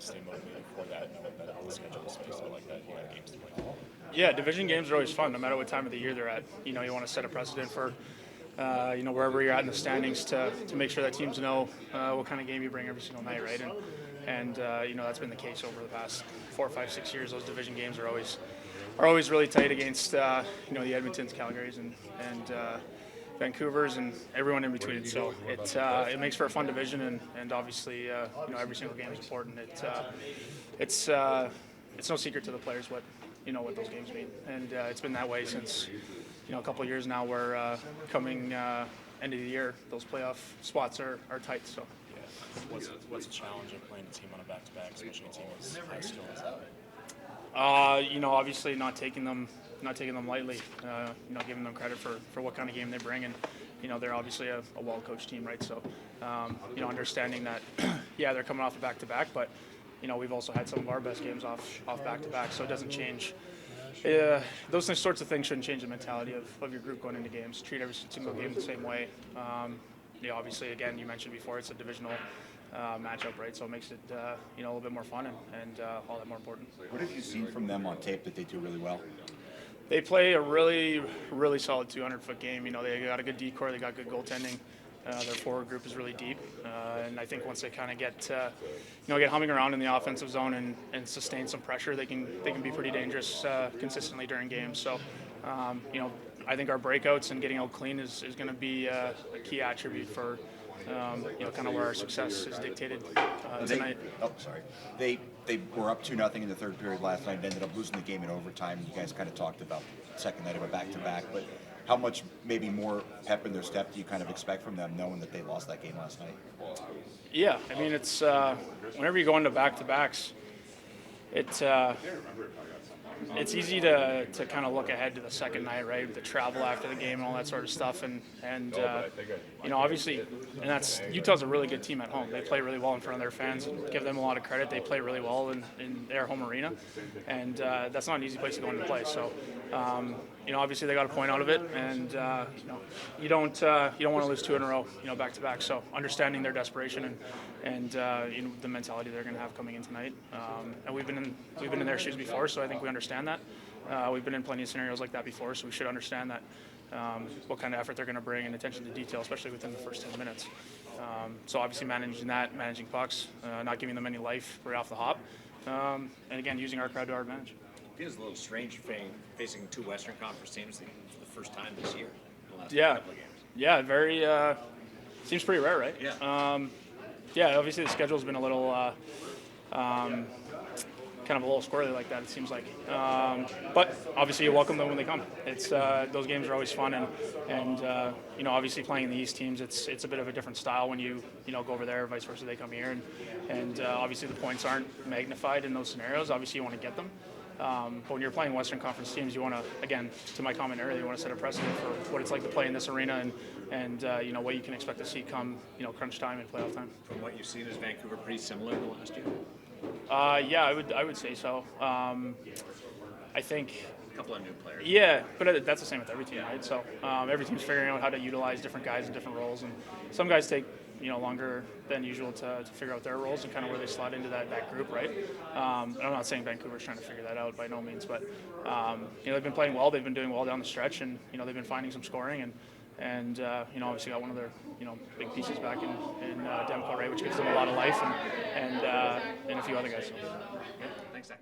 to stay motivated for that, knowing that the schedule is spaced out like that, you have games to play? Yeah, division games are always fun, no matter what time of the year they're at. You want to set a precedent for, wherever you're at in the standings to make sure that teams know what kind of game you bring every single night, right? And that's been the case over the past 4, 5, 6 years. Those division games are always really tight against the Edmontons, Calgarys, and Vancouver's, and everyone in between. So it makes for a fun division, and obviously every single game is important. It's no secret to the players what those games mean, and it's been that way since a couple of years now. Where coming end of the year, those playoff spots are tight. So. Yeah. What's the challenge of playing a team on a back-to-back, especially a team as high skill as that? Obviously not taking them lightly. Giving them credit for what kind of game they bring, and they're obviously a well-coached team, right? So, understanding that, yeah, they're coming off a back-to-back, but we've also had some of our best games off back-to-back, so it doesn't change. Those sorts of things shouldn't change the mentality of your group going into games. Treat every single game the same way. Obviously, again, you mentioned before, it's a divisional matchup, right? So it makes it a little bit more fun and all that more important. What have you seen from them on tape that they do really well? They play a really, really solid 200-foot game. They got a good decor, they got good goaltending. Their forward group is really deep, and I think once they kind of get humming around in the offensive zone and sustain some pressure, they can be pretty dangerous consistently during games. So, I think our breakouts and getting out clean is going to be a key attribute for kind of where our success is dictated tonight. They were up 2-0 in the third period last night and ended up losing the game in overtime. You guys kind of talked about the second night of a back-to-back, but how much maybe more pep in their step do you kind of expect from them, knowing that they lost that game last night? Yeah, I mean, it's whenever you go into back-to-backs, it's easy to kind of look ahead to the second night, right? The travel after the game and all that sort of stuff, and obviously, and that's Utah's a really good team at home. They play really well in front of their fans. Give them a lot of credit. They play really well in their home arena, and that's not an easy place to go into play. So, obviously they got a point out of it, and you don't want to lose 2 in a row, back to back. So understanding their desperation and the mentality they're going to have coming in tonight, and we've been in their shoes before, so I think we understand that. We've been in plenty of scenarios like that before, so we should understand that what kind of effort they're going to bring and attention to detail, especially within the first 10 minutes. So obviously managing pucks, not giving them any life right off the hop, and again using our crowd to our advantage. It feels a little strange facing two Western Conference teams for the first time this year. In the last couple of games. Yeah, very. Seems pretty rare, right? Yeah. Yeah, obviously the schedule's been a little, kind of a little squirrely like that. It seems like, but obviously you welcome them when they come. It's those games are always fun, and obviously playing the East teams, it's a bit of a different style when you go over there, vice versa. They come here, and obviously the points aren't magnified in those scenarios. Obviously you want to get them. But when you're playing Western Conference teams, you want to, again, to my comment earlier, you want to set a precedent for what it's like to play in this arena and what you can expect to see come crunch time and playoff time. From what you've seen, is Vancouver pretty similar to last year? Yeah, I would say so. I think A couple of new players. Yeah, but that's the same with every team, right? So every team's figuring out how to utilize different guys in different roles, and some guys take longer than usual to figure out their roles and kind of where they slot into that group, right? And I'm not saying Vancouver's trying to figure that out by no means, but they've been playing well, they've been doing well down the stretch, and they've been finding some scoring, and obviously got one of their big pieces back in Demko, right, which gives them a lot of life, and a few other guys. So, Yeah. Thanks, Zach.